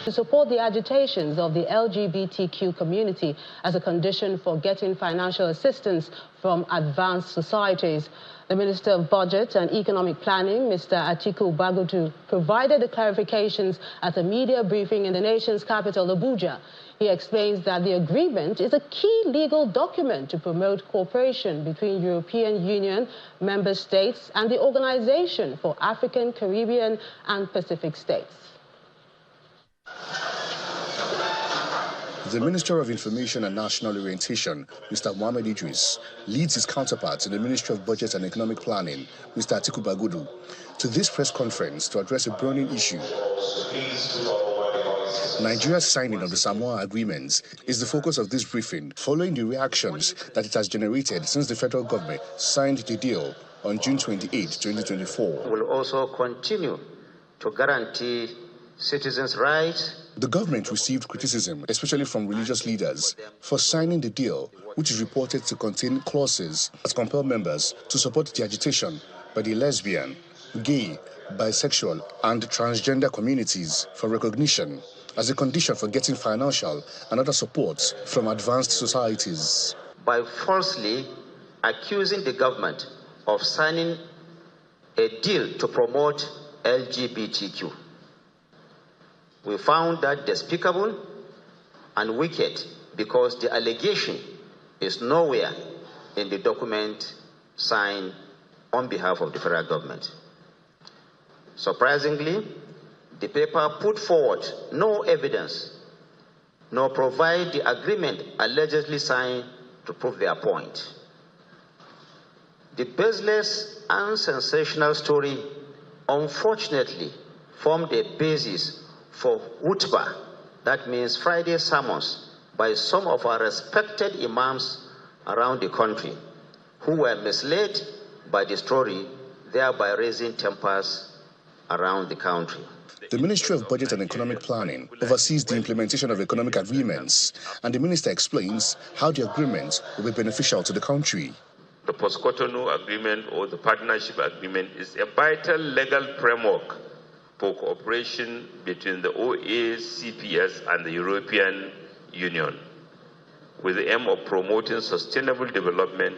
to support the agitations of the LGBTQ community as a condition for getting financial assistance from advanced societies. The Minister of Budget and Economic Planning, Mr. Atiku Bagudu, provided the clarifications at a media briefing in the nation's capital, Abuja. He explains that the agreement is a key legal document to promote cooperation between European Union member states and the Organization for African, Caribbean and Pacific States. The Minister of Information and National Orientation, Mr. Mohamed Idris, leads his counterpart in the Ministry of Budget and Economic Planning, Mr. Atiku Bagudu, to this press conference to address a burning issue. Nigeria's signing of the Samoa agreements is the focus of this briefing, following the reactions that it has generated since the federal government signed the deal on June 28, 2024. We will also continue to guarantee citizens' rights. The government received criticism, especially from religious leaders, for signing the deal, which is reported to contain clauses that compel members to support the agitation by the lesbian, gay, bisexual, and transgender communities for recognition as a condition for getting financial and other support from advanced societies. By falsely accusing the government of signing a deal to promote LGBTQ. We found that despicable and wicked because the allegation is nowhere in the document signed on behalf of the federal government. Surprisingly, the paper put forward no evidence nor provide the agreement allegedly signed to prove their point. The baseless and sensational story unfortunately formed a basis for khutbah, that means Friday sermons, by some of our respected imams around the country who were misled by the story, thereby raising tempers around the country. The Ministry of Budget and Economic Planning oversees the implementation of economic agreements, and the minister explains how the agreement will be beneficial to the country. The post-Cotonou agreement or the partnership agreement is a vital legal framework for cooperation between the OACPS and the European Union, with the aim of promoting sustainable development,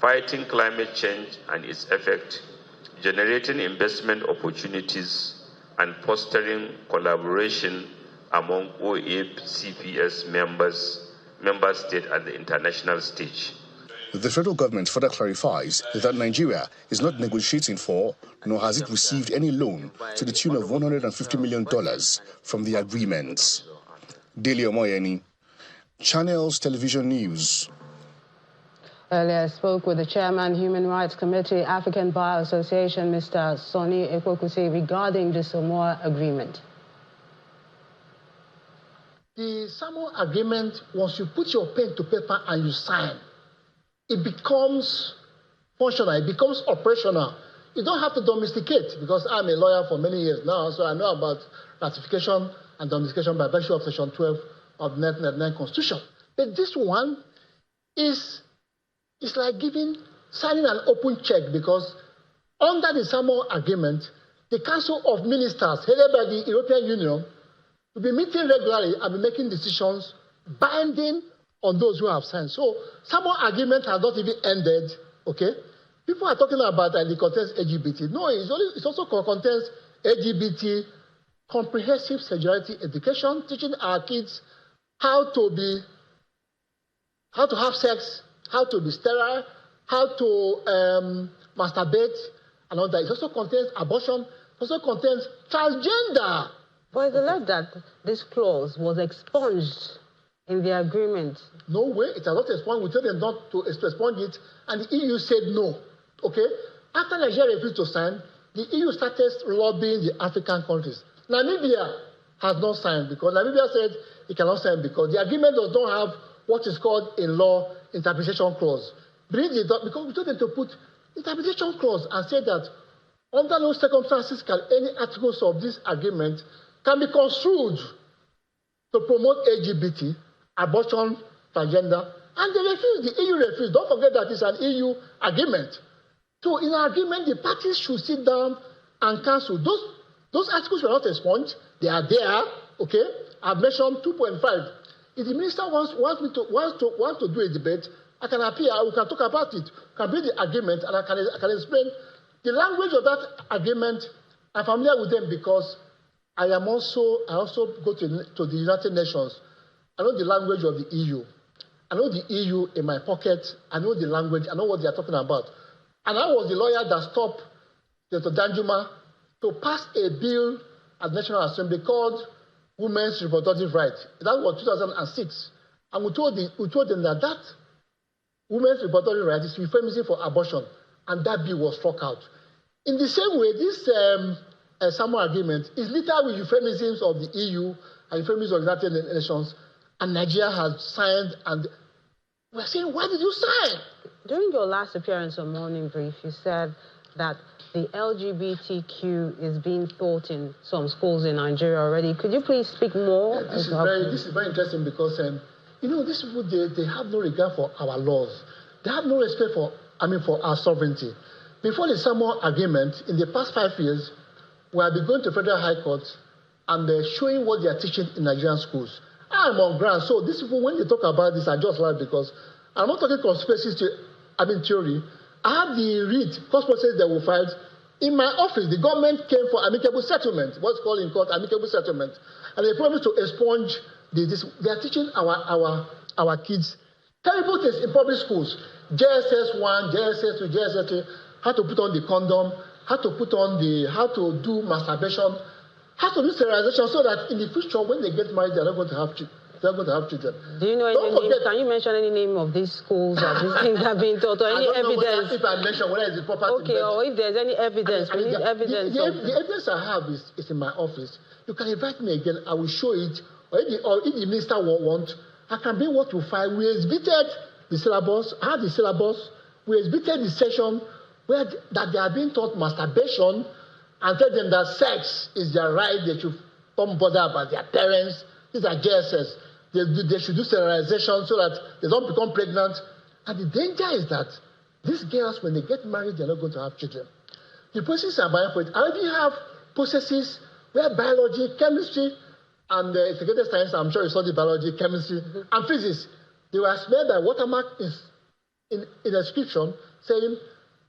fighting climate change and its effect, generating investment opportunities, and fostering collaboration among OACPS member states at the international stage. The federal government further clarifies that Nigeria is not negotiating for, nor has it received any loan to the tune of $150 million from the agreement. Dele Omoyeni, Channels Television News. Earlier, I spoke with the chairman, Human Rights Committee, African Bar Association, Mr. Sonny Ekwokusi, regarding the Samoa agreement. The Samoa agreement, once you put your pen to paper and you sign, it becomes functional, it becomes operational. You don't have to domesticate, because I'm a lawyer for many years now, so I know about ratification and domestication by virtue of Section 12 of the 1999 Constitution. But this one is like signing an open check, because under the Samoa agreement, the Council of Ministers, headed by the European Union, will be meeting regularly and be making decisions binding on those who have signed. So, Samoa agreement has not even ended, okay? People are talking about that it contains LGBT. No, it also contains LGBT, comprehensive sexuality education, teaching our kids how to have sex, how to be sterile, how to masturbate, and all that. It also contains abortion, it also contains transgender. But it's alleged that this clause was expunged in the agreement. No way, it has not expunged. We told them not to expunge it, and the EU said no. Okay? After Nigeria refused to sign, the EU started lobbying the African countries. Namibia has not signed, because Namibia said it cannot sign because the agreement does not have what is called in law interpretation clause. Because we told them to put interpretation clause and say that under no circumstances can any articles of this agreement can be construed to promote LGBT, abortion, transgender, and they refused. The EU refused. Don't forget that it's an EU agreement. So in our agreement, the parties should sit down and cancel. Those Those articles were not expunged. They are there, okay? I've mentioned 2.5. If the minister wants to do a debate, I can appear, we can talk about it, can bring the agreement, and I can explain the language of that agreement. I'm familiar with them because I also go to the United Nations. I know the language of the EU. I know the EU in my pocket. I know the language. I know what they are talking about. And I was the lawyer that stopped Dr. Danjuma to pass a bill at the National Assembly called Women's Reproductive Rights. That was 2006. And we told them that women's reproductive rights is euphemism for abortion. And that bill was struck out. In the same way, this Samoa agreement is littered with euphemisms of the EU and euphemisms of the United Nations. And Nigeria has signed, and we're saying, why did you sign? During your last appearance on Morning Brief, you said that the LGBTQ is being taught in some schools in Nigeria already. Could you please speak more? This is very interesting because, these people, they have no regard for our laws. They have no respect for our sovereignty. Before the Samoa agreement, in the past 5 years, we have been going to Federal High Court and showing what they are teaching in Nigerian schools. I'm on ground, so these people, when they talk about this, I just laugh because I'm not talking conspiracy theory. I have the conspiracies that were filed in my office. The government came for amicable settlement, what's called in court amicable settlement, and they promised to expunge this. They are teaching our kids terrible things in public schools. JSS 1, JSS 2, JSS 3, how to put on the condom, how to do masturbation, how to do sterilization, so that in the future, when they get married, they're not going to have children. Do you know any name? Can you mention any name of these schools that these things are being taught, or any evidence? If I mention whether it's the proper okay, or if there's any evidence, we need evidence. The evidence I have is in my office. You can invite me again. I will show it. Or if the minister wants, I can bring what we find. We exhibited the syllabus. I have the syllabus. We exhibited the session where that they are being taught masturbation, and tell them that sex is their right. They should don't bother about their parents. These are JSS. They should do sterilization so that they don't become pregnant. And the danger is that these girls, when they get married, they're not going to have children. The processes are biopoint. I already have processes where biology, chemistry, and integrated science, I'm sure you saw the biology, chemistry, and physics, they were smeared by watermark in a description saying,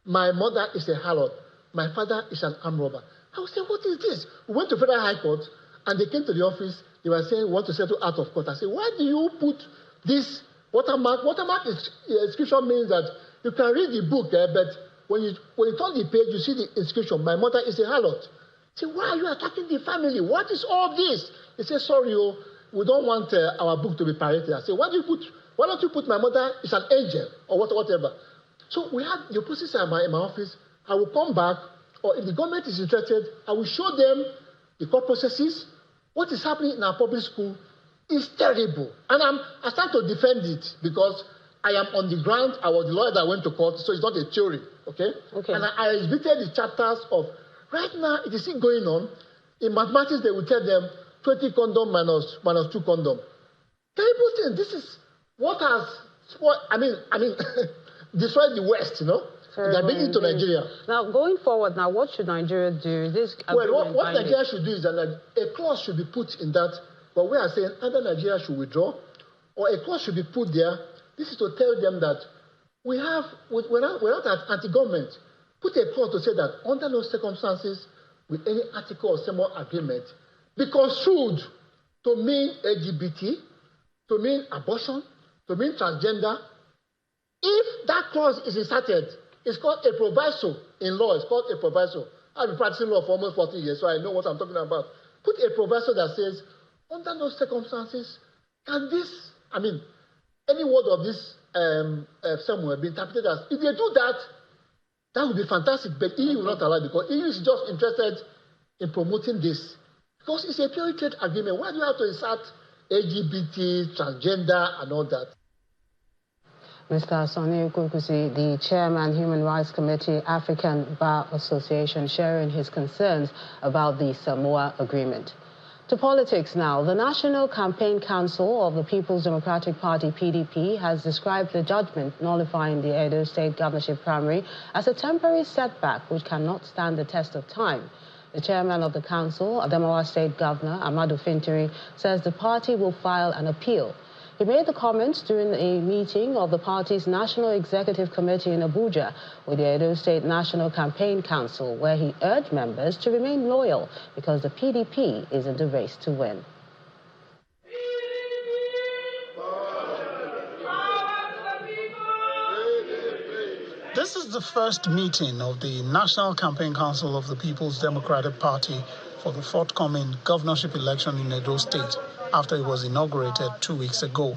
my mother is a harlot. My father is an armed robber. I was saying, what is this? We went to Federal High Court, and they came to the office. They were saying, we want to settle out of court. I said, why do you put this watermark? Watermark inscription means that you can read the book, but when you turn the page, you see the inscription, my mother is a harlot. I said, why are you attacking the family? What is all this? They said, sorry, we don't want our book to be pirated. I said, why don't you put my mother is an angel, or whatever? So we had the process in my office. I will come back, or if the government is interested, I will show them the court processes. What is happening in our public school is terrible. And I start to defend it because I am on the ground. I was the lawyer that went to court, so it's not a theory, okay? And I exhibited the chapters of, right now, it is still going on. In mathematics, they will tell them 20 condom minus 2 condom. Terrible thing. This is what has, destroyed the West, They're bringing it to Nigeria. Now, going forward, what should Nigeria do? What Nigeria should do is that a clause should be put in that, but we are saying either Nigeria should withdraw, or a clause should be put there. This is to tell them that we're not anti-government. Put a clause to say that under no circumstances will any article of Samoa agreement be construed to mean LGBT, to mean abortion, to mean transgender. If that clause is inserted, it's called a proviso in law. It's called a proviso. I've been practicing law for almost 40 years, so I know what I'm talking about. Put a proviso that says, under no circumstances, can this, any word of this somewhere be interpreted as, if they do that, that would be fantastic, but EU will not allow it because EU is just interested in promoting this. Because it's a pure trade agreement. Why do you have to insert LGBT, transgender, and all that? Mr. Sonny Okukusi, the Chairman, Human Rights Committee, African Bar Association, sharing his concerns about the Samoa Agreement. To politics now. The National Campaign Council of the People's Democratic Party, PDP, has described the judgment nullifying the Edo State governorship primary as a temporary setback which cannot stand the test of time. The chairman of the council, Adamawa State Governor Amadu Fintiri, says the party will file an appeal. He made the comments during a meeting of the party's National Executive Committee in Abuja with the Edo State National Campaign Council, where he urged members to remain loyal because the PDP is in the race to win. This is the first meeting of the National Campaign Council of the People's Democratic Party for the forthcoming governorship election in Edo State after it was inaugurated 2 weeks ago.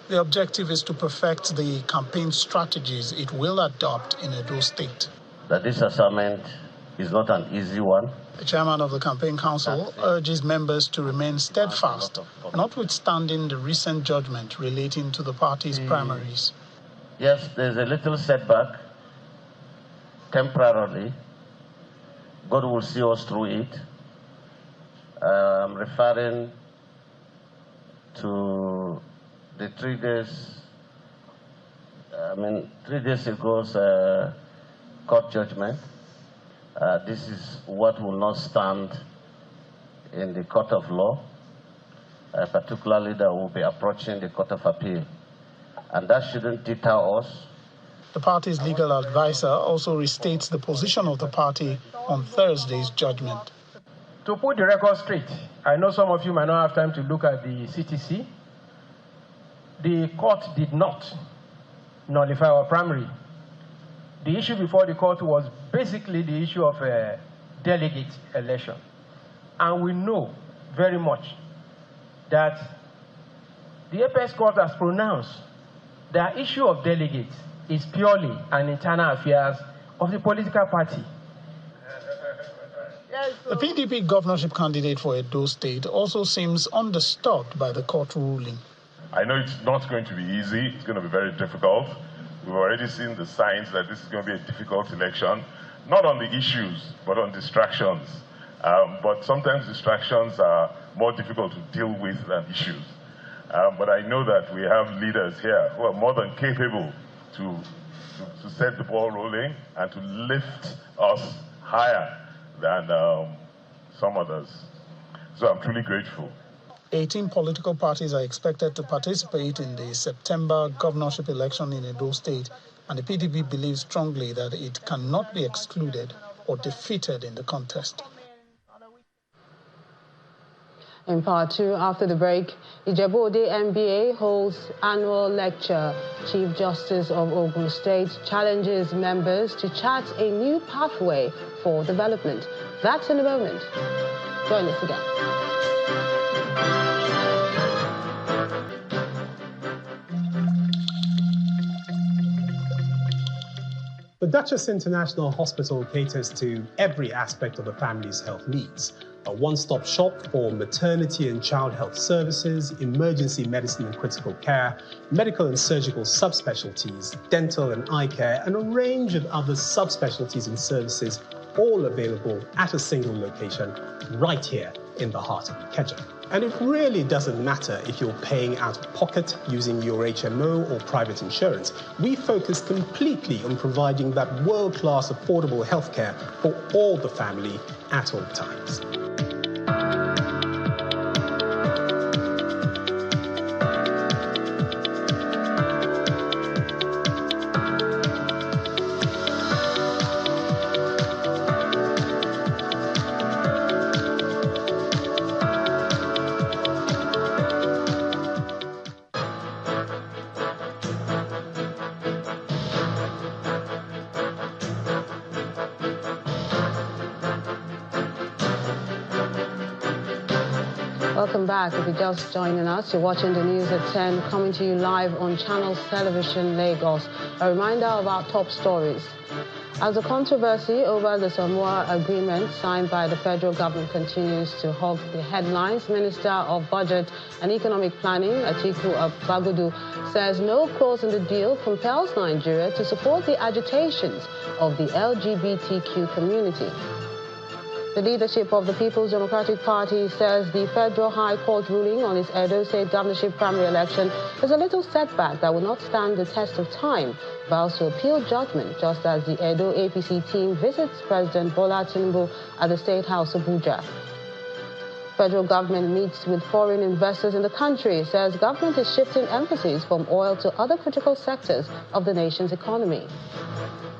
The objective is to perfect the campaign strategies it will adopt in Edo State. That this assignment is not an easy one. The chairman of the campaign council urges members to remain steadfast, notwithstanding the recent judgment relating to the party's primaries. Yes, there's a little setback temporarily. God will see us through it. I'm referring to the 3 days ago's court judgment. This is what will not stand in the court of law, particularly that will be approaching the court of appeal. And that shouldn't deter us. The party's legal advisor also restates the position of the party on Thursday's judgment. To put the record straight, I know some of you might not have time to look at the CTC. The court did not nullify our primary. The issue before the court was basically the issue of a delegate election. And we know very much that the apex court has pronounced the issue of delegates is purely an internal affairs of the political party. The PDP governorship candidate for Edo State also seems undisturbed by the court ruling. I know it's not going to be easy. It's going to be very difficult. We've already seen the signs that this is going to be a difficult election, not on the issues, but on distractions. But sometimes distractions are more difficult to deal with than issues. But I know that we have leaders here who are more than capable to set the ball rolling and to lift us higher than some others. So I'm truly grateful. 18 political parties are expected to participate in the September governorship election in Edo State, and the PDP believes strongly that it cannot be excluded or defeated in the contest. In part two, after the break, Ijebu-Ode MBA holds annual lecture. Chief Justice of Ogun State challenges members to chart a new pathway for development. That's in a moment. Join us again. The Duchess International Hospital caters to every aspect of a family's health needs. A one-stop shop for maternity and child health services, emergency medicine and critical care, medical and surgical subspecialties, dental and eye care, and a range of other subspecialties and services, all available at a single location right here in the heart of Ikeja. And it really doesn't matter if you're paying out of pocket using your HMO or private insurance. We focus completely on providing that world-class affordable healthcare for all the family at all times. Welcome back. If you're just joining us, you're watching the news at 10, coming to you live on Channels Television Lagos. A reminder of our top stories. As the controversy over the Samoa agreement signed by the federal government continues to hog the headlines, Minister of Budget and Economic Planning, Atiku Bagudu, says no clause in the deal compels Nigeria to support the agitations of the LGBTQ community. The leadership of the People's Democratic Party says the Federal High Court ruling on its Edo State governorship primary election is a little setback that will not stand the test of time, vows to appeal judgment just as the Edo APC team visits President Bola Tinubu at the State House Abuja. Federal government meets with foreign investors in the country, says government is shifting emphasis from oil to other critical sectors of the nation's economy.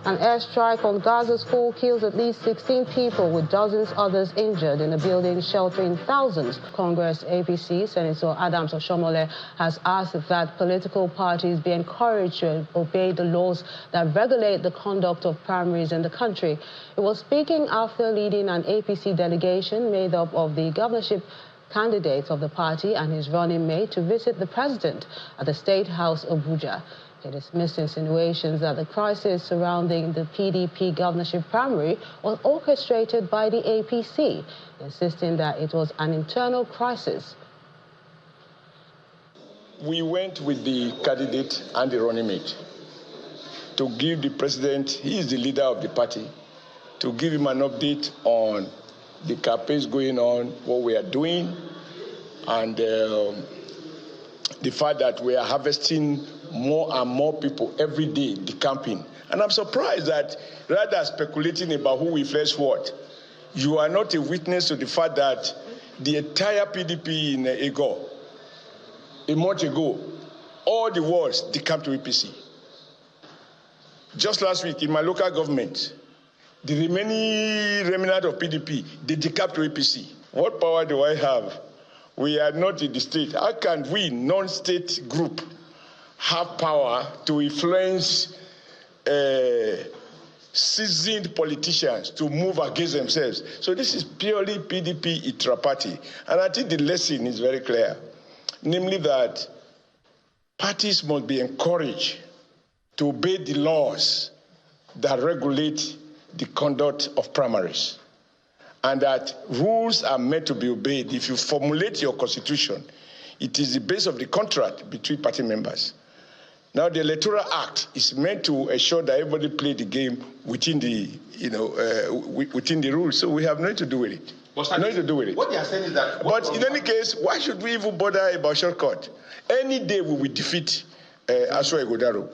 An airstrike on Gaza school kills at least 16 people, with dozens others injured in a building sheltering thousands. Congress APC Senator Adams Oshomole has asked that political parties be encouraged to obey the laws that regulate the conduct of primaries in the country. He was speaking after leading an APC delegation made up of the governorship candidates of the party and his running mate to visit the president at the State House Abuja. He dismissed insinuations that the crisis surrounding the PDP governorship primary was orchestrated by the APC, insisting that it was an internal crisis. We went with the candidate and the running mate to give the president, he is the leader of the party, to give him an update on the campaigns going on, what we are doing, and the fact that we are harvesting more and more people every day decamping. And I'm surprised that rather than speculating about who will fetch what, you are not a witness to the fact that the entire PDP in Ego, a month ago, all the wards decamped to APC. Just last week in my local government, the remaining remnant of PDP, they decamped to APC. What power do I have? We are not in the state. How can we, non-state group, have power to influence seasoned politicians to move against themselves? So this is purely PDP intra-party. And I think the lesson is very clear, namely that parties must be encouraged to obey the laws that regulate the conduct of primaries, and that rules are meant to be obeyed. If you formulate your constitution, it is the base of the contract between party members. Now, the Electoral Act is meant to ensure that everybody play the game within the, within the rules. So we have nothing to do with it. Nothing to do with it. What they are saying is that. But in any case, why should we even bother about shortcut? Any day we will defeat Aswa Egodaro.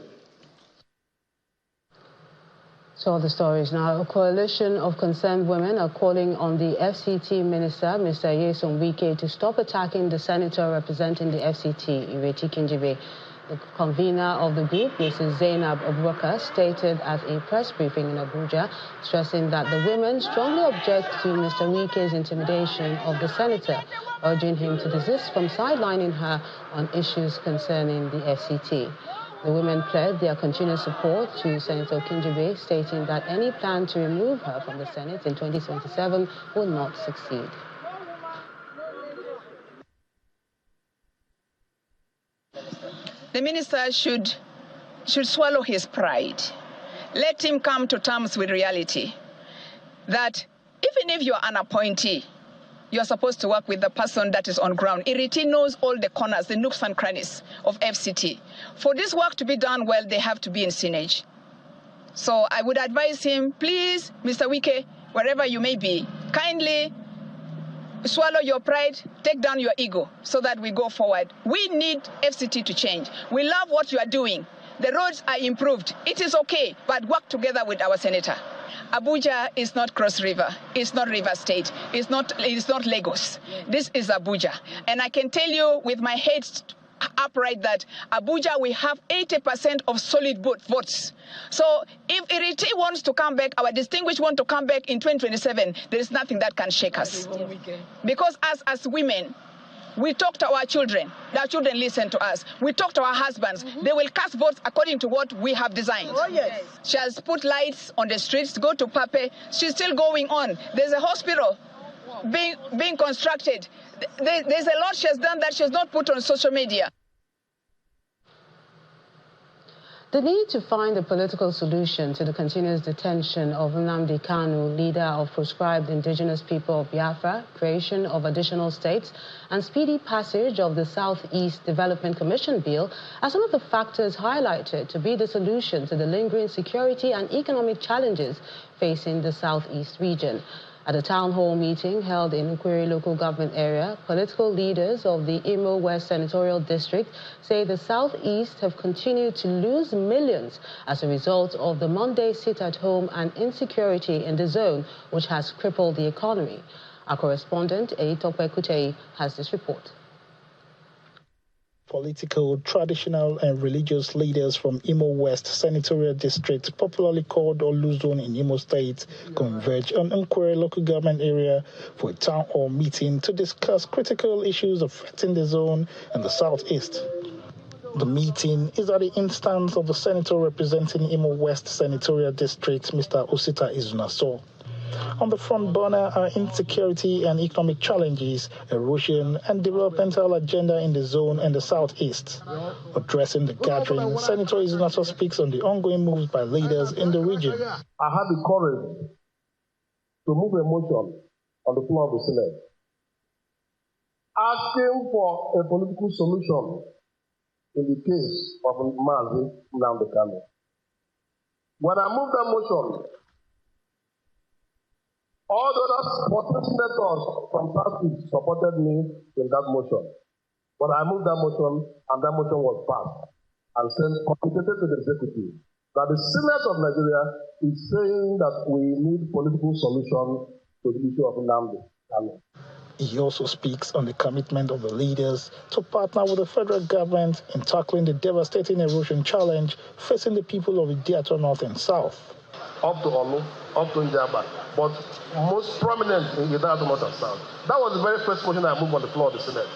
So the stories now. A coalition of concerned women are calling on the FCT minister, Mr. Nyesom Wike, to stop attacking the senator representing the FCT, Ireti Kingibe. The convener of the group, Mrs. Zainab Abubakar, stated at a press briefing in Abuja, stressing that the women strongly object to Mr. Wike's intimidation of the senator, urging him to desist from sidelining her on issues concerning the FCT. The women pledged their continued support to Senator Kingibe, stating that any plan to remove her from the Senate in 2027 will not succeed. The minister should swallow his pride. Let him come to terms with reality that even if you're an appointee, you're supposed to work with the person that is on ground. Iriti knows all the corners, the nooks and crannies of FCT. For this work to be done well, they have to be in synergy. So I would advise him, please, Mr. Wike, wherever you may be, kindly swallow your pride, take down your ego so that we go forward. We need FCT to change. We love what you are doing. The roads are improved. It is okay, but work together with our senator. Abuja is not Cross River. It's not River State. It's not Lagos. This is Abuja. And I can tell you with my head upright that Abuja, we have 80% of solid votes. So if Iriti wants to come back, our distinguished want to come back in 2027, there is nothing that can shake us. Because as women, we talk to our children. Our children listen to us. We talk to our husbands. They will cast votes according to what we have designed. Oh, yes. She has put lights on the streets, go to Pape. She's still going on. There's a hospital being constructed. There's a lot she has done that she has not put on social media. The need to find a political solution to the continuous detention of Nnamdi Kanu, leader of proscribed indigenous people of Biafra, creation of additional states, and speedy passage of the Southeast Development Commission bill are some of the factors highlighted to be the solution to the lingering security and economic challenges facing the Southeast region. At a town hall meeting held in Nkwiri local government area, political leaders of the Imo West Senatorial District say the Southeast have continued to lose millions as a result of the Monday sit-at-home and insecurity in the zone, which has crippled the economy. Our correspondent, Eitope Kutei, has this report. Political, traditional and religious leaders from Imo West Senatorial District, popularly called Olu Zone in Imo State, converge on Nkwiri local government area for a town hall meeting to discuss critical issues affecting the zone and the Southeast. The meeting is at the instance of the senator representing Imo West Senatorial District, Mr. Osita Izunaso. On the front burner are insecurity and economic challenges, erosion and developmental agenda in the zone and the Southeast. Addressing the gathering, Senator Izunaso speaks on the ongoing moves by leaders in the region. I had the courage to move a motion on the floor of the Senate, asking for a political solution in the case of Mazi Nnamdi Kanu. When I moved that motion, all the other 14 senators from Southeast supported me in that motion. But I moved that motion, and that motion was passed and sent communicated to the executive that the Senate of Nigeria is saying that we need political solution to the issue of Nnamdi Kanu. He also speaks on the commitment of the leaders to partner with the federal government in tackling the devastating erosion challenge facing the people of Idiato North and South. Up to Olu, up to Njaba, but most prominent in Idiato North and South. That was the very first motion I moved on the floor of the Senate.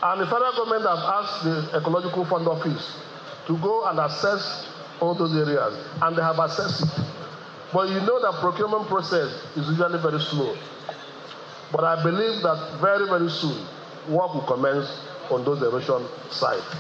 And the federal government has asked the Ecological Fund Office to go and assess all those areas, and they have assessed it. But you know that procurement process is usually very slow. But I believe that very, very soon, work will commence on those erosion sites.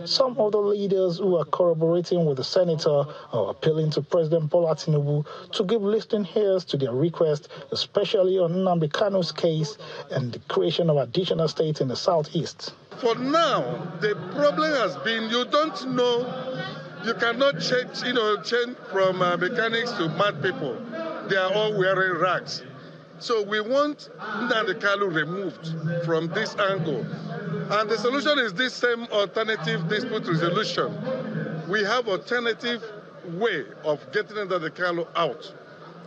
Some other leaders who are corroborating with the senator are appealing to President Bola Tinubu to give listening ears to their request, especially on Nnamdi Kanu's case and the creation of additional states in the Southeast. For now, the problem has been you don't know, you cannot change from mechanics to mad people. They are all wearing rags. So we want Nnamdi Kanu removed from this angle. And the solution is this same alternative dispute resolution. We have alternative way of getting Nnamdi Kanu out.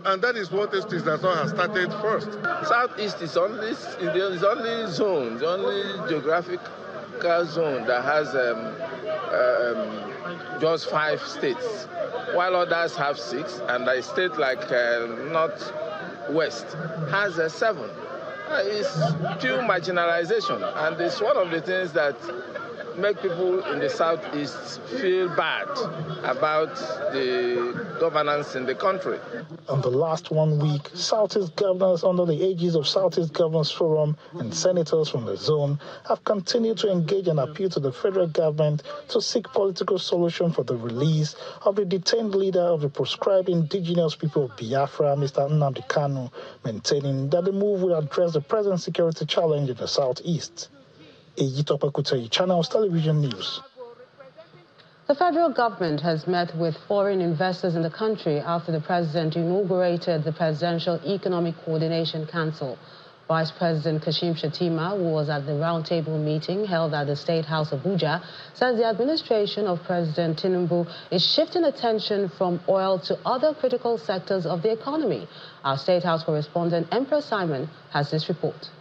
And that is what Justice has started first. Southeast is only zone, the only geographical zone that has just 5 states, while others have 6, and a state like Northwest has 7. It's pure marginalization, and it's one of the things that make people in the Southeast feel bad about the governance in the country. On the last 1 week, Southeast governors under the aegis of Southeast Governors Forum and senators from the zone have continued to engage and appeal to the federal government to seek political solution for the release of the detained leader of the proscribed indigenous people of Biafra, Mr. Nnamdi Kanu, maintaining that the move will address the present security challenge in the Southeast. Eitope Kutei, Channels Television News. The federal government has met with foreign investors in the country after the president inaugurated the Presidential Economic Coordination Council. Vice President Kashim Shettima, who was at the roundtable meeting held at the State House of Abuja, says the administration of President Tinubu is shifting attention from oil to other critical sectors of the economy. Our State House correspondent, Emperor Simon, has this report.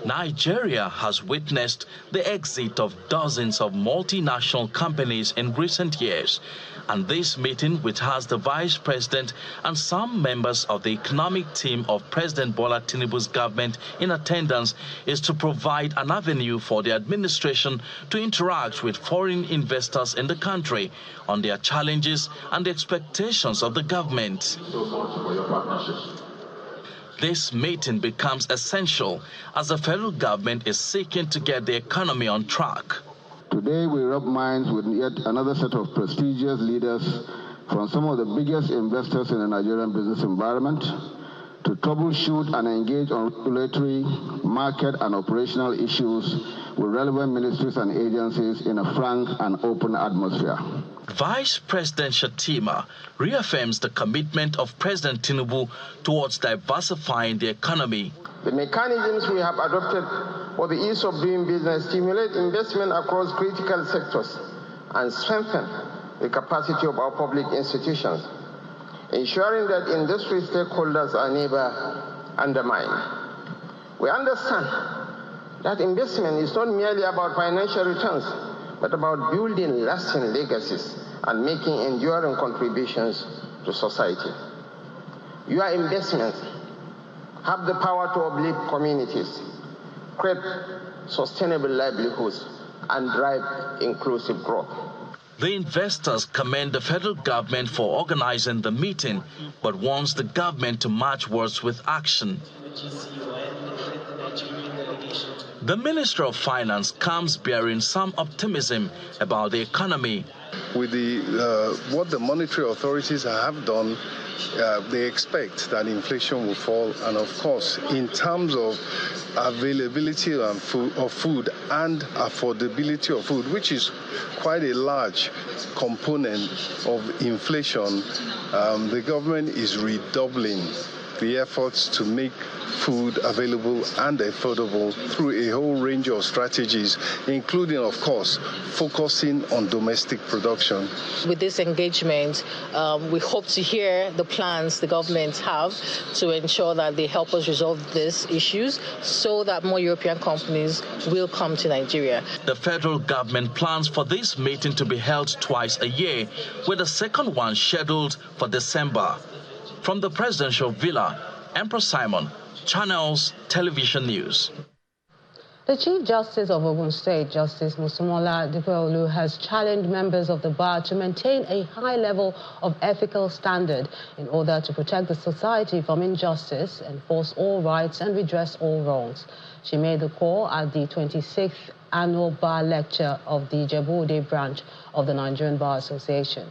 Nigeria has witnessed the exit of dozens of multinational companies in recent years, and this meeting, which has the Vice President and some members of the economic team of President Bola Tinubu's government in attendance, is to provide an avenue for the administration to interact with foreign investors in the country on their challenges and the expectations of the government. This meeting becomes essential as the federal government is seeking to get the economy on track. Today we rub minds with yet another set of prestigious leaders from some of the biggest investors in the Nigerian business environment to troubleshoot and engage on regulatory, market and operational issues with relevant ministries and agencies in a frank and open atmosphere. Vice President Shettima reaffirms the commitment of President Tinubu towards diversifying the economy. The mechanisms we have adopted for the ease of doing business stimulate investment across critical sectors and strengthen the capacity of our public institutions, ensuring that industry stakeholders are never undermined. We understand that investment is not merely about financial returns, but about building lasting legacies and making enduring contributions to society. Your investments have the power to uplift communities, create sustainable livelihoods, and drive inclusive growth. The investors commend the federal government for organizing the meeting, but wants the government to match words with action. The Minister of Finance comes bearing some optimism about the economy. With what the monetary authorities have done, they expect that inflation will fall, and of course, in terms of availability of food and affordability of food, which is quite a large component of inflation, the government is redoubling the efforts to make food available and affordable through a whole range of strategies, including, of course, focusing on domestic production. With this engagement, we hope to hear the plans the government have to ensure that they help us resolve these issues so that more European companies will come to Nigeria. The federal government plans for this meeting to be held twice a year, with the second one scheduled for December. From the presidential villa, Emperor Simon, Channels Television News. The Chief Justice of Ogun State, Justice Musumola Dipeolu, has challenged members of the bar to maintain a high level of ethical standard in order to protect the society from injustice, enforce all rights and redress all wrongs. She made the call at the 26th annual bar lecture of the Ijebu-Ode branch of the Nigerian Bar Association.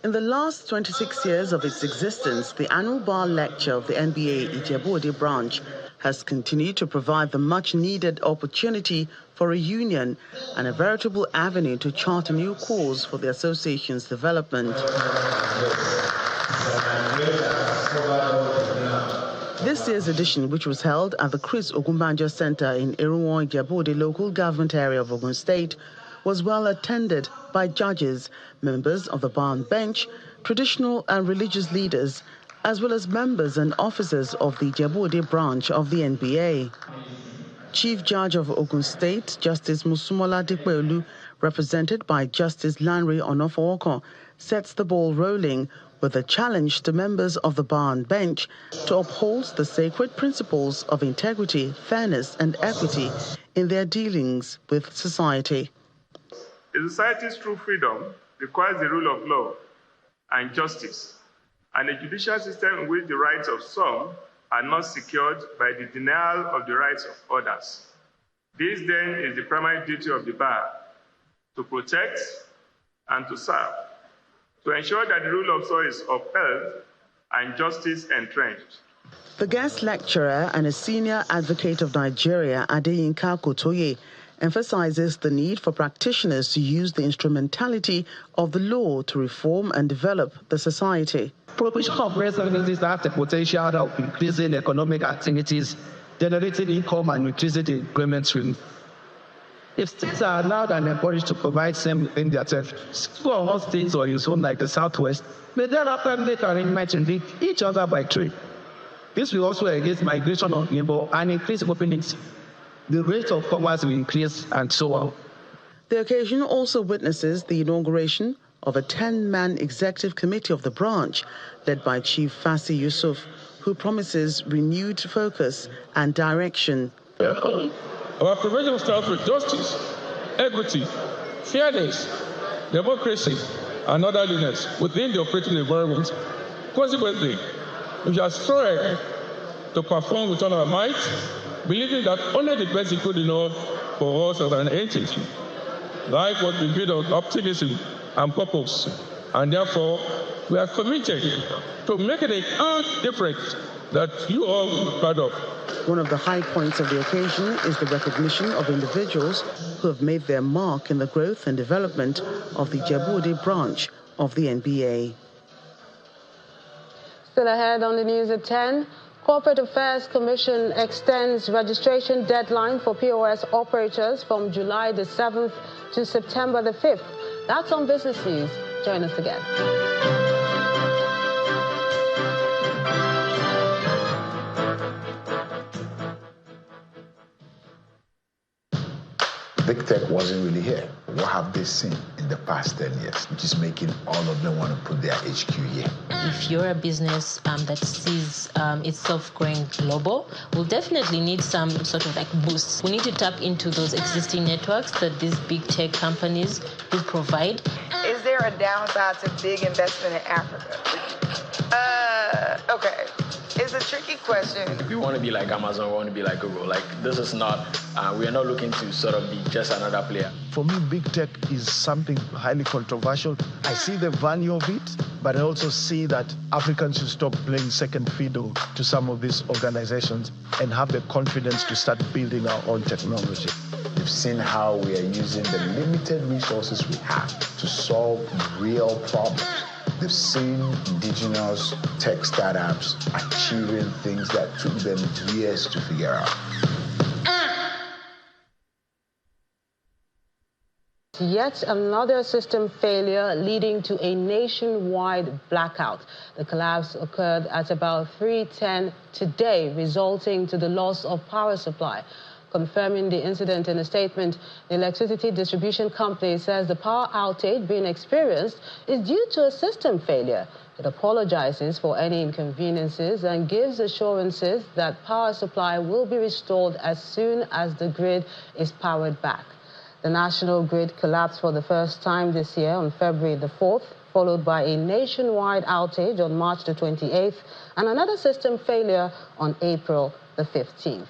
In the last 26 years of its existence, the annual bar lecture of the NBA Ijebu-Ode branch has continued to provide the much-needed opportunity for a union and a veritable avenue to chart a new course for the association's development. This year's edition, which was held at the Chris Ogunbanjo Center in Erunwon, Ijebu-Ode local government area of Ogun State, was well attended by judges, members of the bar and bench, traditional and religious leaders, as well as members and officers of the Ijebu-Ode branch of the NBA. Chief Judge of Ogun State, Justice Musumola Dipeolu, represented by Justice Lanre Onofowokan, sets the ball rolling with a challenge to members of the bar and bench to uphold the sacred principles of integrity, fairness and equity in their dealings with society. A society's true freedom requires the rule of law and justice, and a judicial system in which the rights of some are not secured by the denial of the rights of others. This then is the primary duty of the bar, to protect and to serve, to ensure that the rule of law is upheld and justice entrenched. The guest lecturer and a senior advocate of Nigeria, Adeyinka Kotoye, emphasizes the need for practitioners to use the instrumentality of the law to reform and develop the society. Provision of race services have the potential of increasing economic activities, generating income and increasing the employment stream. If states are allowed and encouraged to provide same within their territories, some of states or in zone like the Southwest may thereafter make arrangements and lead each other by trade. This will also engage migration of labor and increase openness. The rate of commerce will increase and so on. The occasion also witnesses the inauguration of a 10-man executive committee of the branch, led by Chief Fasi Yusuf, who promises renewed focus and direction. Our prevention starts with justice, equity, fairness, democracy, and orderliness within the operating environment. Consequently, we shall strive to perform with all our might, believing that only the best is good enough for us as an entity. Life was built on optimism and purpose, and therefore we are committed to making a huge difference that you all will be part of. One of the high points of the occasion is the recognition of individuals who have made their mark in the growth and development of the Djibouti branch of the NBA. Still ahead on the news at 10, Corporate Affairs Commission extends registration deadline for POS operators from July the 7th to September the 5th. That's on Business News. Join us again. Big tech wasn't really here. What have they seen in the past 10 years, which is making all of them want to put their HQ here? If you're a business that sees itself growing global, we'll definitely need some sort of like boosts. We need to tap into those existing networks that these big tech companies do provide. Is there a downside to big investment in Africa? Okay. It's a tricky question. If we want to be like Amazon, we want to be like Google. Like, this is not, we are not looking to sort of be just another player. For me, big tech is something highly controversial. I see the value of it, but I also see that Africans should stop playing second fiddle to some of these organizations and have the confidence to start building our own technology. We've seen how we are using the limited resources we have to solve real problems. They've seen indigenous tech startups achieving things that took them years to figure out. Yet another system failure leading to a nationwide blackout. The collapse occurred at about 3:10 today, resulting to the loss of power supply. Confirming the incident in a statement, the electricity distribution company says the power outage being experienced is due to a system failure. It apologizes for any inconveniences and gives assurances that power supply will be restored as soon as the grid is powered back. The national grid collapsed for the first time this year on February the 4th, followed by a nationwide outage on March the 28th and another system failure on April the 15th.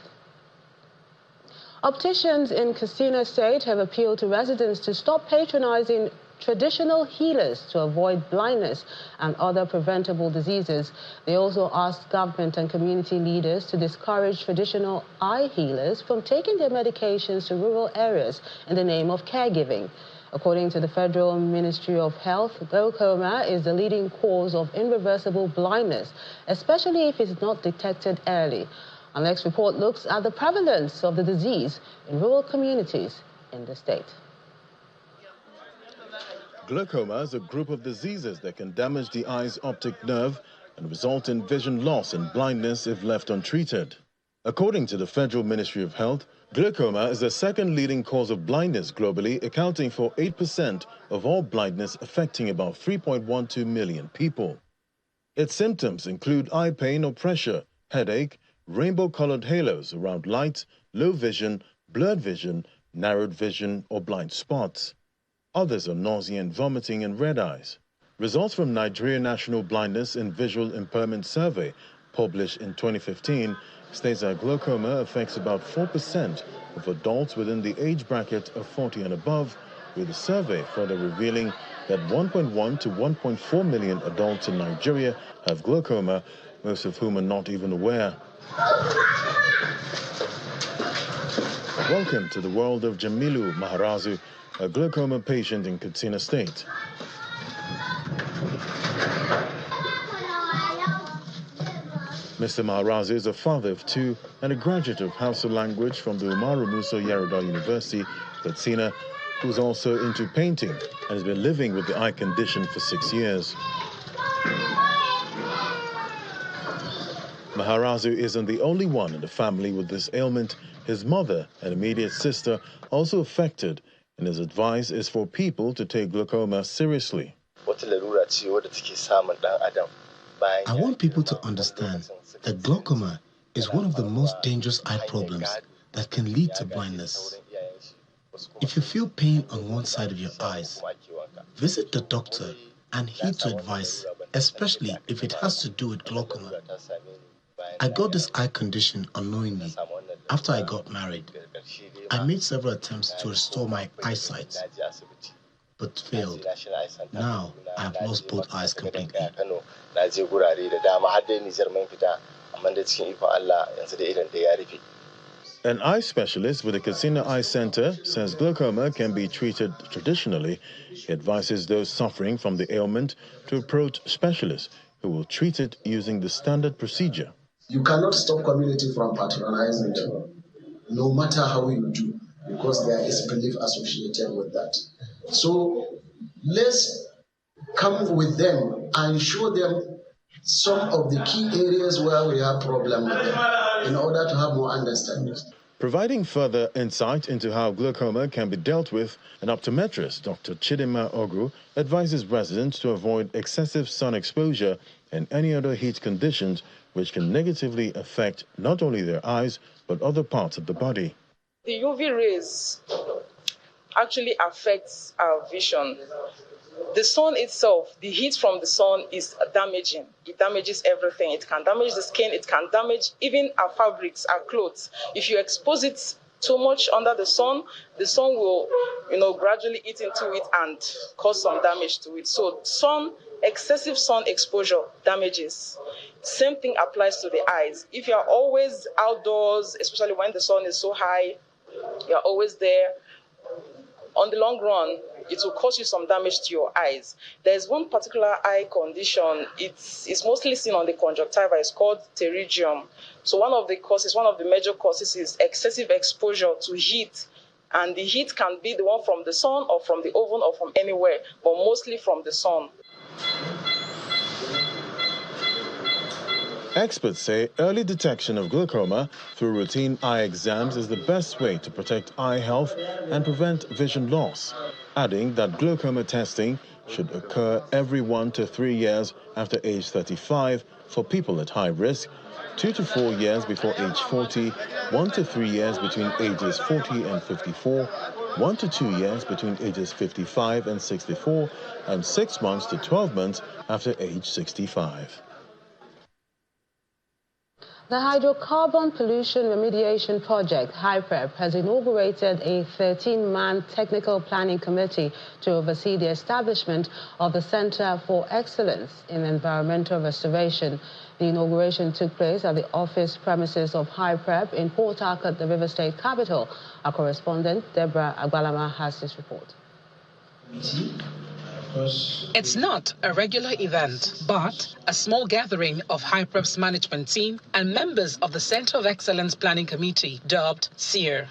Opticians in Katsina State have appealed to residents to stop patronizing traditional healers to avoid blindness and other preventable diseases. They also asked government and community leaders to discourage traditional eye healers from taking their medications to rural areas in the name of caregiving. According to the Federal Ministry of Health, glaucoma is the leading cause of irreversible blindness, especially if it's not detected early. Our next report looks at the prevalence of the disease in rural communities in the state. Glaucoma is a group of diseases that can damage the eye's optic nerve and result in vision loss and blindness if left untreated. According to the Federal Ministry of Health, glaucoma is the second leading cause of blindness globally, accounting for 8% of all blindness, affecting about 3.12 million people. Its symptoms include eye pain or pressure, headache, rainbow-colored halos around light, low vision, blurred vision, narrowed vision, or blind spots. Others are nausea and vomiting and red eyes. Results from Nigeria National Blindness and Visual Impairment Survey, published in 2015, states that glaucoma affects about 4% of adults within the age bracket of 40 and above, with the survey further revealing that 1.1 to 1.4 million adults in Nigeria have glaucoma, most of whom are not even aware. Welcome to the world of Jamilu Maharazu, a glaucoma patient in Katsina State. Mr. Maharazu is a father of two and a graduate of Hausa language from the Umaru Musa Yar'Adua University, Katsina, who is also into painting and has been living with the eye condition for 6 years. Maharazu isn't the only one in the family with this ailment. His mother and immediate sister also affected, and his advice is for people to take glaucoma seriously. I want people to understand that glaucoma is one of the most dangerous eye problems that can lead to blindness. If you feel pain on one side of your eyes, visit the doctor and heed to advice, especially if it has to do with glaucoma. I got this eye condition unknowingly after I got married. I made several attempts to restore my eyesight, but failed. Now, I have lost both eyes completely. amma da cikin ikon Allah yanzu da idan da ya rufe. An eye specialist with the Casino Eye Center says glaucoma can be treated traditionally. He advises those suffering from the ailment to approach specialists who will treat it using the standard procedure. You cannot stop community from patronizing it, no matter how you do, because there is belief associated with that. So let's come with them and show them some of the key areas where we have problems with them in order to have more understanding. Providing further insight into how glaucoma can be dealt with, an optometrist, Dr. Chidima Ogu, advises residents to avoid excessive sun exposure and any other heat conditions which can negatively affect not only their eyes but other parts of the body. The UV rays actually affects our vision. The sun itself, the heat from the sun is damaging. It damages everything. It can damage the skin. It can damage even our fabrics, our clothes. If you expose it too much under the sun will, gradually eat into it and cause some damage to it. So excessive sun exposure damages. Same thing applies to the eyes. If you're always outdoors, especially when the sun is so high, you're always there, on the long run, it will cause you some damage to your eyes. There's one particular eye condition. It's mostly seen on the conjunctiva. It's called pterygium. So one of the major causes is excessive exposure to heat. And the heat can be the one from the sun or from the oven or from anywhere, but mostly from the sun. Experts say early detection of glaucoma through routine eye exams is the best way to protect eye health and prevent vision loss, adding that glaucoma testing should occur every 1 to 3 years after age 35 for people at high risk, 2 to 4 years before age 40, 1 to 3 years between ages 40 and 54, 1 to 2 years between ages 55 and 64, and 6 months to 12 months after age 65. The Hydrocarbon Pollution Remediation Project, HYPREP, has inaugurated a 13-man technical planning committee to oversee the establishment of the Center for Excellence in Environmental Restoration. The inauguration took place at the office premises of HYPREP in Port Harcourt, the River State capital. Our correspondent, Deborah Agbalama, has this report. It's not a regular event, but a small gathering of HYPREP's management team and members of the Center of Excellence Planning Committee, dubbed CER.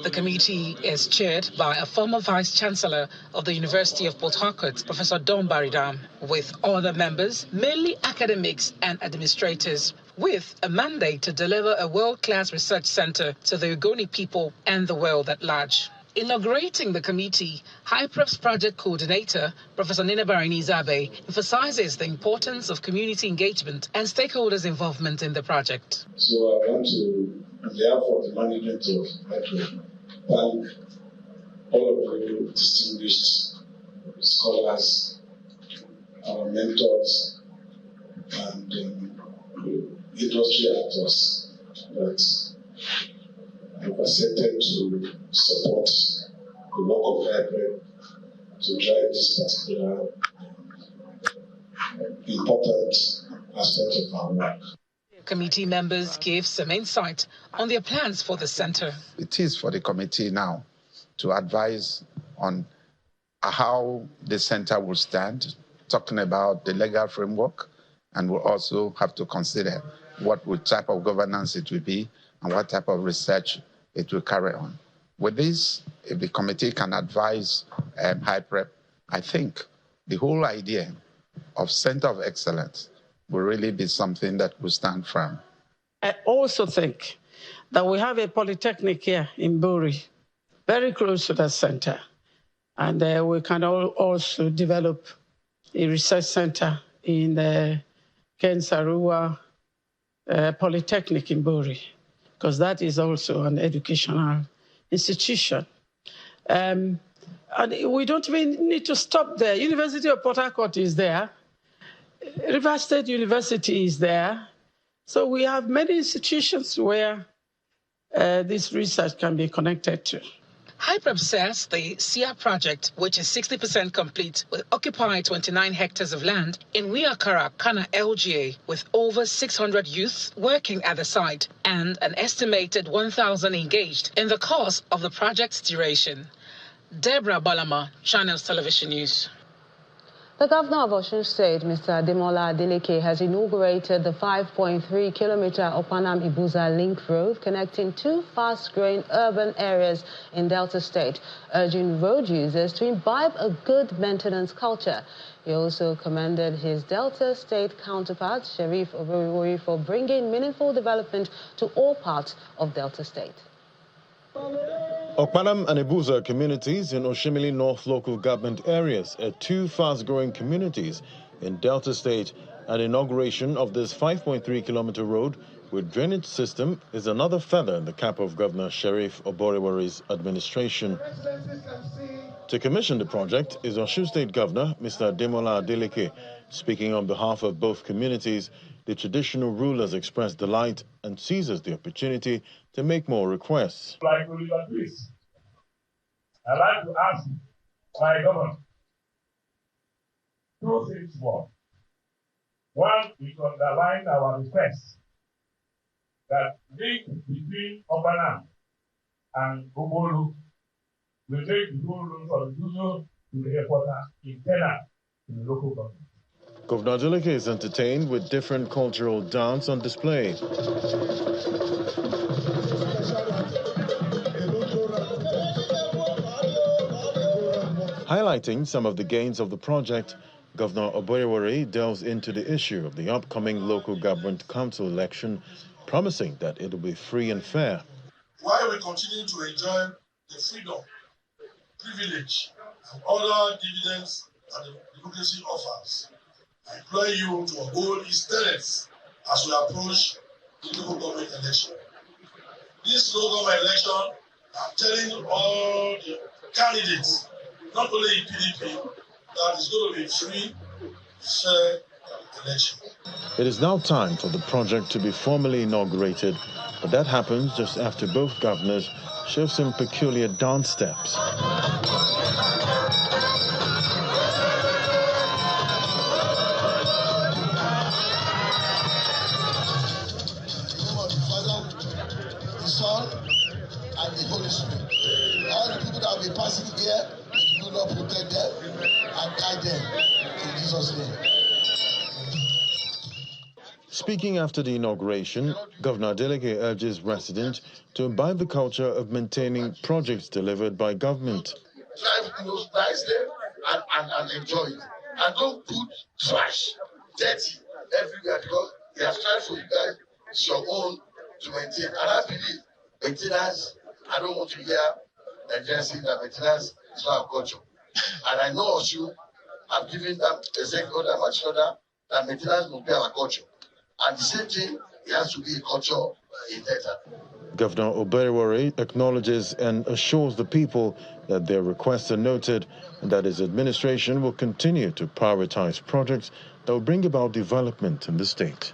The committee is chaired by a former Vice-Chancellor of the University of Port Harcourt, Professor Don Baridam, with other members, mainly academics and administrators, with a mandate to deliver a world-class research center to the Ogoni people and the world at large. Inaugurating the committee, HYPREP's project coordinator, Professor Nina Barinizabe, emphasizes the importance of community engagement and stakeholders' involvement in the project. So I want to, on behalf of the management of HYPREP, thank all of you distinguished scholars, our mentors, and industry actors that have accepted to support the work of HYPREP to drive this particular important aspect of our work. Committee members gave some insight on their plans for the center. It is for the committee now to advise on how the center will stand, talking about the legal framework, and we'll also have to consider what type of governance it will be and what type of research it will carry on. With this, if the committee can advise HYPREP, I think the whole idea of Center of Excellence will really be something that will stand firm. I also think that we have a polytechnic here in Buri, very close to that center. And we can also develop a research center in the Ken Sarua Polytechnic in Buri, because that is also an educational institution. And we don't even need to stop there. University of Port Harcourt is there. River State University is there. So we have many institutions where this research can be connected to. Hyprep says the SIA project, which is 60% complete, will occupy 29 hectares of land in Wiakara, Kana LGA, with over 600 youths working at the site and an estimated 1,000 engaged in the course of the project's duration. Deborah Balama, Channels Television News. The governor of Osun State, Mr. Ademola Adeleke, has inaugurated the 5.3-kilometer Okpanam-Ibuza Link Road connecting two fast-growing urban areas in Delta State, urging road users to imbibe a good maintenance culture. He also commended his Delta State counterpart, Sheriff Oborivori, for bringing meaningful development to all parts of Delta State. Okpanam and Ibuza communities in Oshimili North local government areas are two fast-growing communities in Delta State. An inauguration of this 5.3-kilometer road with drainage system is another feather in the cap of Governor Sheriff Oborivori's administration. To commission the project is Osun State Governor Mr. Ademola Adeleke. Speaking on behalf of both communities, the traditional rulers expressed delight and seizes the opportunity to make more requests. Like Oliver Twist, I'd like to ask my governor two things more. One is to underline our request that link between Okpanam and Obolu will make the whole road from Duzo to the airport internal to the local government. Governor Adeleke is entertained with different cultural dance on display. Highlighting some of the gains of the project, Governor Oborivori delves into the issue of the upcoming local government council election, promising that it will be free and fair. While we continue to enjoy the freedom, privilege, and other dividends that the democracy offers, I implore you to uphold its tenets as we approach the local government election. This local government election, I'm telling all the candidates, not only in PDP, that it's going to be free, fair election. It is now time for the project to be formally inaugurated, but that happens just after both governors show some peculiar dance steps. And the Holy Spirit. All the people that will be passing here, do not protect them and guide them in Jesus' name. Speaking after the inauguration, Governor Adeleke urges residents to imbibe the culture of maintaining projects delivered by government. Drive nice there and enjoy it. And don't put trash, dirty everywhere because they are trying for you guys. It's your own to maintain. And I believe maintenance, I don't want to hear Nigerians saying that maintenance is not a culture. And I know also I've given them exact order, much order, that maintenance must be our culture. And the same thing, it has to be a culture in Delta. Governor Oborivori acknowledges and assures the people that their requests are noted and that his administration will continue to prioritize projects that will bring about development in the state.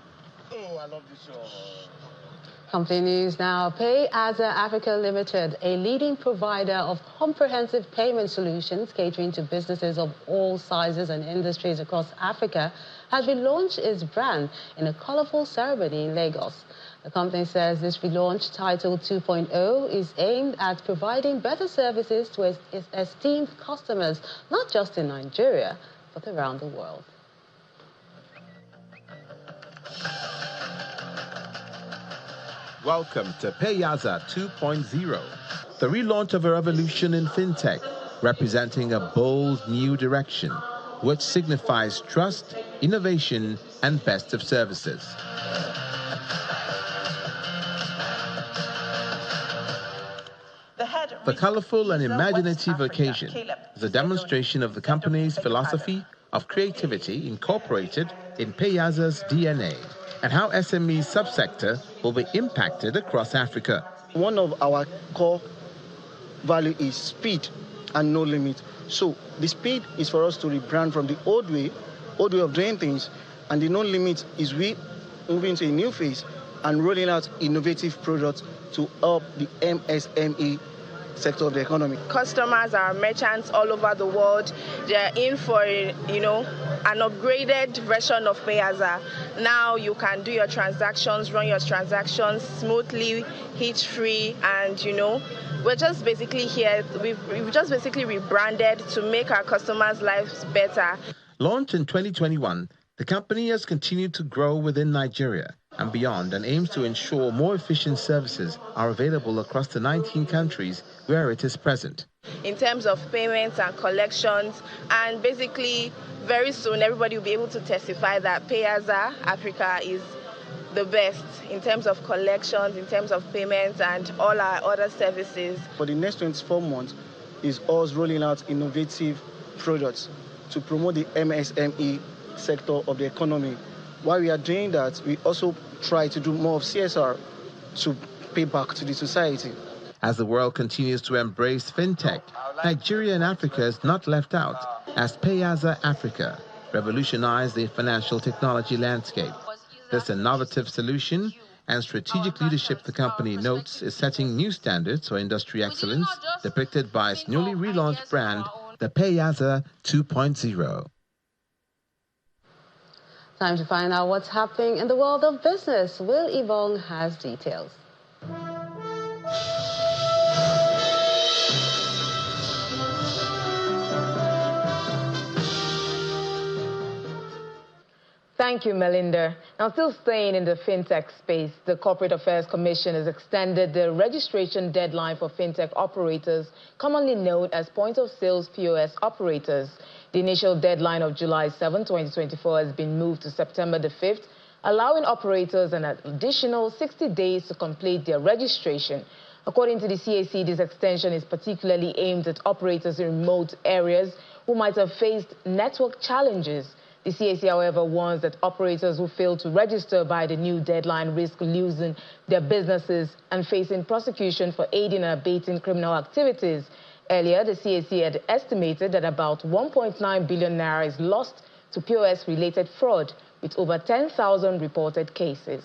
Company news now. PayAza Africa Limited, a leading provider of comprehensive payment solutions catering to businesses of all sizes and industries across Africa, has relaunched its brand in a colorful ceremony in Lagos. The company says this relaunch, titled 2.0, is aimed at providing better services to its esteemed customers, not just in Nigeria, but around the world. Welcome to PayAza 2.0, the relaunch of a revolution in Fintech, representing a bold new direction, which signifies trust, innovation, and best of services. The colorful and imaginative occasion is a demonstration of the company's philosophy of creativity incorporated in PayAza's DNA, and how SME subsector will be impacted across Africa. One of our core value is speed and no limit. So the speed is for us to rebrand from the old way of doing things, and the no limit is we moving to a new phase and rolling out innovative products to help the MSME sector of the economy. Customers are merchants all over the world. They're in for, an upgraded version of Payaza. Now you can do your transactions, run your transactions smoothly, hitch-free, and, we're just basically here. We've just basically rebranded to make our customers' lives better. Launched in 2021, the company has continued to grow within Nigeria and beyond and aims to ensure more efficient services are available across the 19 countries where it is present. In terms of payments and collections, and basically very soon everybody will be able to testify that Payaza Africa is the best in terms of collections, in terms of payments, and all our other services. For the next 24 months is us rolling out innovative products to promote the MSME sector of the economy. While we are doing that, we also try to do more of CSR to pay back to the society. As the world continues to embrace Fintech, Nigeria and Africa is not left out, as Payaza Africa revolutionized the financial technology landscape. This innovative solution and strategic leadership, the company notes, is setting new standards for industry excellence, depicted by its newly relaunched brand, the Payaza 2.0. Time to find out what's happening in the world of business. Will Yvonne has details. Thank you, Melinda. Now, still staying in the fintech space, the Corporate Affairs Commission has extended the registration deadline for fintech operators, commonly known as point-of-sales POS operators. The initial deadline of July 7, 2024 has been moved to September the 5th, allowing operators an additional 60 days to complete their registration. According to the CAC, this extension is particularly aimed at operators in remote areas who might have faced network challenges. The CAC, however, warns that operators who fail to register by the new deadline risk losing their businesses and facing prosecution for aiding and abetting criminal activities. Earlier, the CAC had estimated that about 1.9 billion naira is lost to POS-related fraud, with over 10,000 reported cases.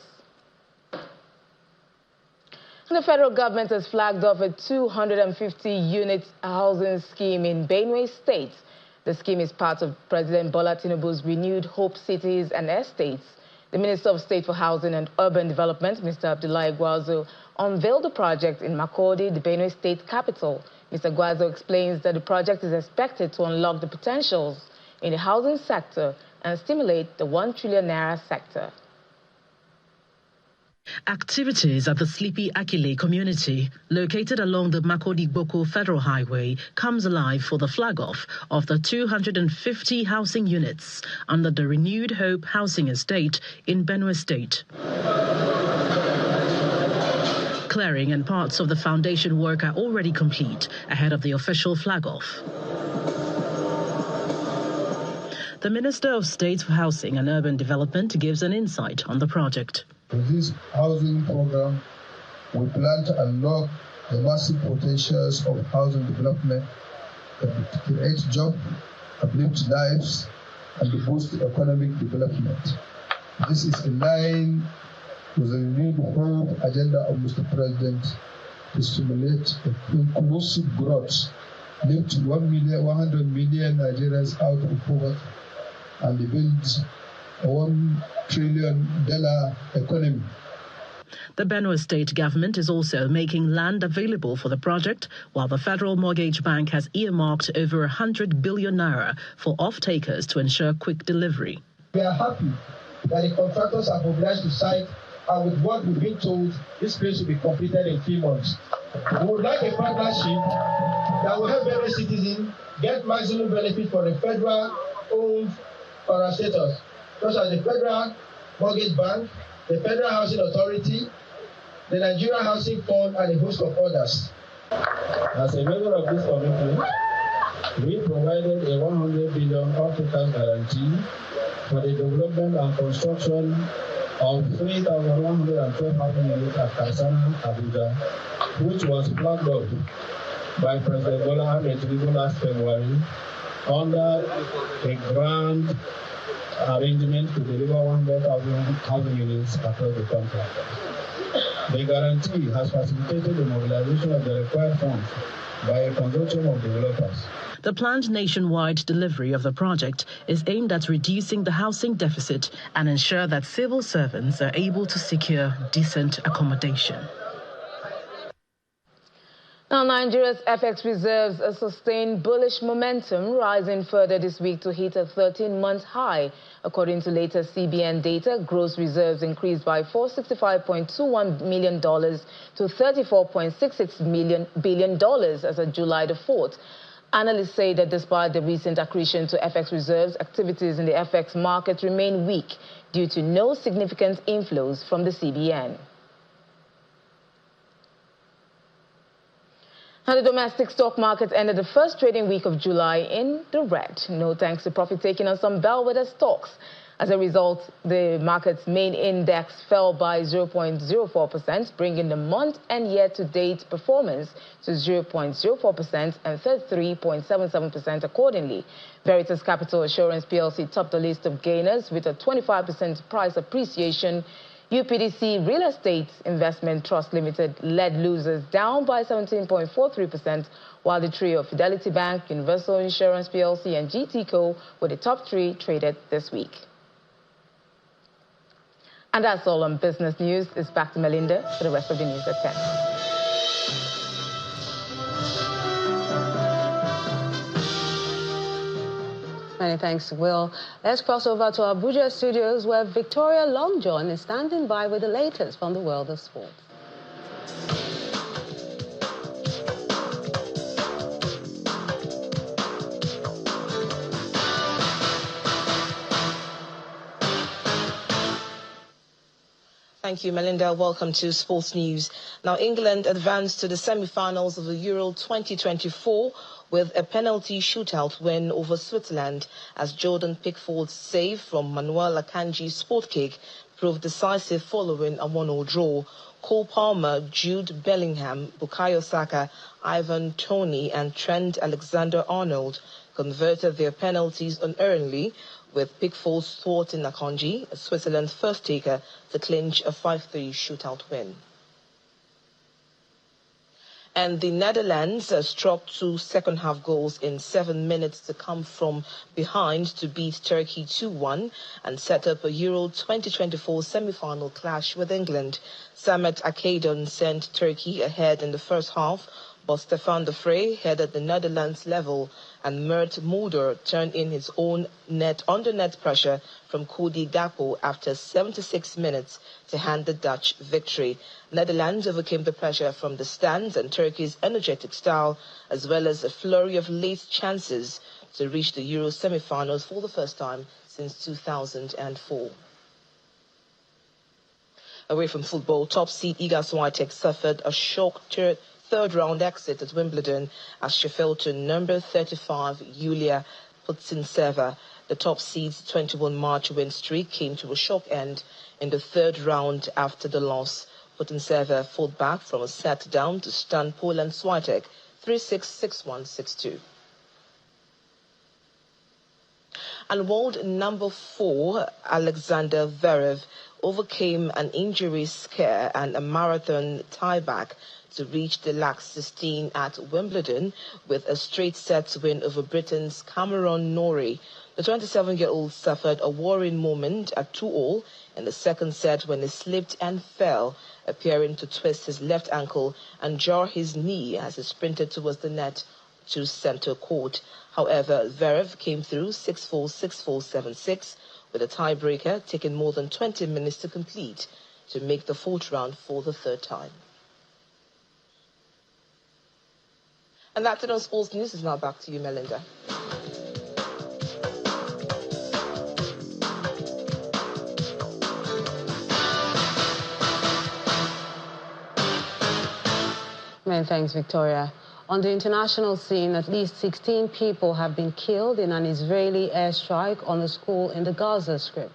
The federal government has flagged off a 250-unit housing scheme in Benue State. The scheme is part of President Bola Tinubu's renewed Hope Cities and Estates. The Minister of State for Housing and Urban Development, Mr. Abdullahi Gwarzo, unveiled the project in Makurdi, the Benue State capital. Mr. Gwarzo explains that the project is expected to unlock the potentials in the housing sector and stimulate the 1 trillion naira sector. Activities at the Sleepy Akile community, located along the Makurdi-Boko Federal Highway, comes alive for the flag-off of the 250 housing units under the renewed Hope Housing Estate in Benue State. Clearing and parts of the foundation work are already complete ahead of the official flag-off. The Minister of State for Housing and Urban Development gives an insight on the project. With this housing program, we plan to unlock the massive potentials of housing development that create jobs, uplift lives, and boost economic development. This is in line with the renewed hope agenda of Mr. President to stimulate inclusive growth, lift 100 million Nigerians out of poverty, and build a $1 trillion economy. The Benue State government is also making land available for the project, while the Federal Mortgage Bank has earmarked over 100 billion naira for off-takers to ensure quick delivery. We are happy that the contractors have mobilized to site, and with what we've been told, this place will be completed in 3 months. We would like a partnership that will help every citizen get maximum benefit for the federal-owned parastatals, such as the Federal Mortgage Bank, the Federal Housing Authority, the Nigeria Housing Fund, and a host of others. As a measure of this commitment, we provided a 100 billion African guarantee for the development and construction of 3,112 housing units at Karsana, Abuja, which was flagged up by President Bola Ahmed Tinubu last February under a grand arrangement to deliver 100,000 housing units across the country. The guarantee has facilitated the mobilization of the required funds by a consortium of developers. The planned nationwide delivery of the project is aimed at reducing the housing deficit and ensure that civil servants are able to secure decent accommodation. Now, Nigeria's FX reserves a sustained bullish momentum, rising further this week to hit a 13-month high. According to latest CBN data, gross reserves increased by $465.21 million to $34.66 billion as of July the 4th. Analysts say that despite the recent accretion to FX reserves, activities in the FX market remain weak due to no significant inflows from the CBN. Now, the domestic stock market ended the first trading week of July in the red. No thanks to profit taking on some bellwether stocks. As a result, the market's main index fell by 0.04%, bringing the month and year-to-date performance to 0.04% and 33.77% accordingly. Veritas Capital Assurance plc topped the list of gainers with a 25% price appreciation. UPDC Real Estate Investment Trust Limited led losers, down by 17.43%, while the trio of Fidelity Bank, Universal Insurance plc and GTCO were the top three traded this week. And that's all on business news. It's back to Melinda for the rest of the news at 10. Many thanks, Will. Let's cross over to our Abuja studios, where Victoria Longjohn is standing by with the latest from the world of sports. Thank you, Melinda. Welcome to Sports News. Now, England advanced to the semi-finals of the Euro 2024 with a penalty shootout win over Switzerland as Jordan Pickford's save from Manuel Akanji's sport kick proved decisive following a 1-1 draw. Cole Palmer, Jude Bellingham, Bukayo Saka, Ivan Toney and Trent Alexander-Arnold converted their penalties unearnedly, with Pickford's thwarting Akanji, Switzerland's first taker, to clinch a 5-3 shootout win. And the Netherlands struck 2 second-half goals in 7 minutes to come from behind to beat Turkey 2-1 and set up a Euro 2024 semi-final clash with England. Samet Akadon sent Turkey ahead in the first half, but Stefan de Vrij headed the Netherlands level, and Mert Mulder turned in his own under-net pressure from Cody Gakpo after 76 minutes to hand the Dutch victory. Netherlands overcame the pressure from the stands and Turkey's energetic style, as well as a flurry of late chances to reach the Euro semi-finals for the first time since 2004. Away from football, top seed Iga Swiatek suffered a shock third-round exit at Wimbledon as she fell to number 35 Yulia Putintseva. The top seed's 21-match win streak came to a shock end in the third round after the loss. Putintseva fought back from a set down to stun Poland Swiatek 3-6, 6-1, 6-2. And world number 4, Alexander Zverev, overcame an injury scare and a marathon tieback to reach the last 16 at Wimbledon with a straight sets win over Britain's Cameron Norrie. The 27-year-old suffered a worrying moment at 2-all in the second set when he slipped and fell, appearing to twist his left ankle and jar his knee as he sprinted towards the net to center court. However, Zverev came through 6-4, 6-4, 7-6, with a tiebreaker taking more than 20 minutes to complete to make the fourth round for the third time. And that's it on Sports News. Is now back to you, Melinda. Many thanks, Victoria. On the international scene, at least 16 people have been killed in an Israeli airstrike on a school in the Gaza Strip.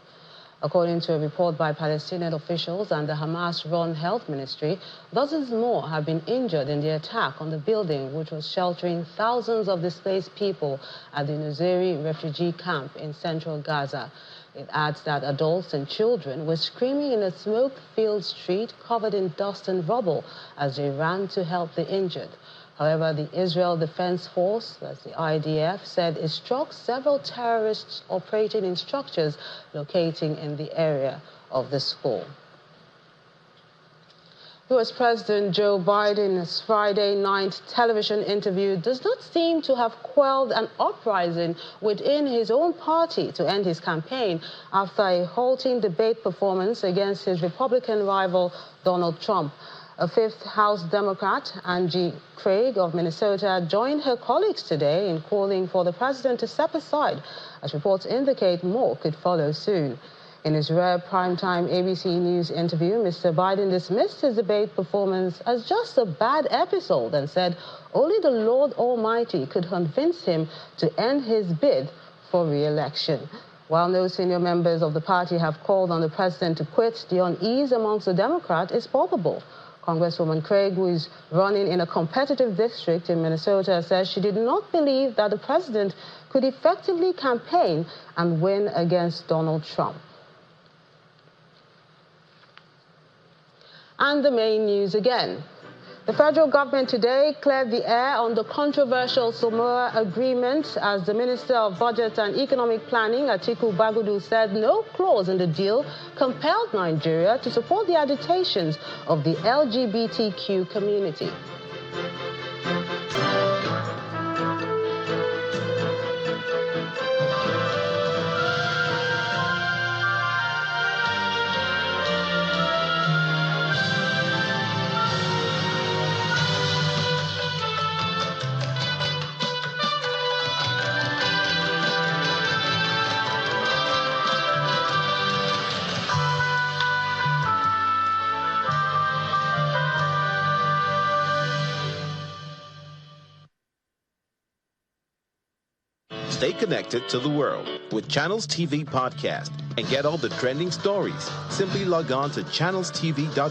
According to a report by Palestinian officials and the Hamas-run health ministry, dozens more have been injured in the attack on the building, which was sheltering thousands of displaced people at the Nusayri refugee camp in central Gaza. It adds that adults and children were screaming in a smoke-filled street covered in dust and rubble as they ran to help the injured. However, the Israel Defense Force, that's the IDF, said it struck several terrorists operating in structures locating in the area of the school. U.S. President Joe Biden's Friday night television interview does not seem to have quelled an uprising within his own party to end his campaign after a halting debate performance against his Republican rival Donald Trump. A fifth House Democrat, Angie Craig of Minnesota, joined her colleagues today in calling for the president to step aside, as reports indicate more could follow soon. In his rare primetime ABC News interview, Mr. Biden dismissed his debate performance as just a bad episode and said only the Lord Almighty could convince him to end his bid for re-election. While no senior members of the party have called on the president to quit, the unease amongst the Democrats is palpable. Congresswoman Craig, who is running in a competitive district in Minnesota, says she did not believe that the president could effectively campaign and win against Donald Trump. And the main news again. The federal government today cleared the air on the controversial Samoa agreement as the Minister of Budget and Economic Planning, Atiku Bagudu, said no clause in the deal compelled Nigeria to support the agitations of the LGBTQ community. Stay connected to the world with Channels TV Podcast and get all the trending stories. Simply log on to channelstv.com.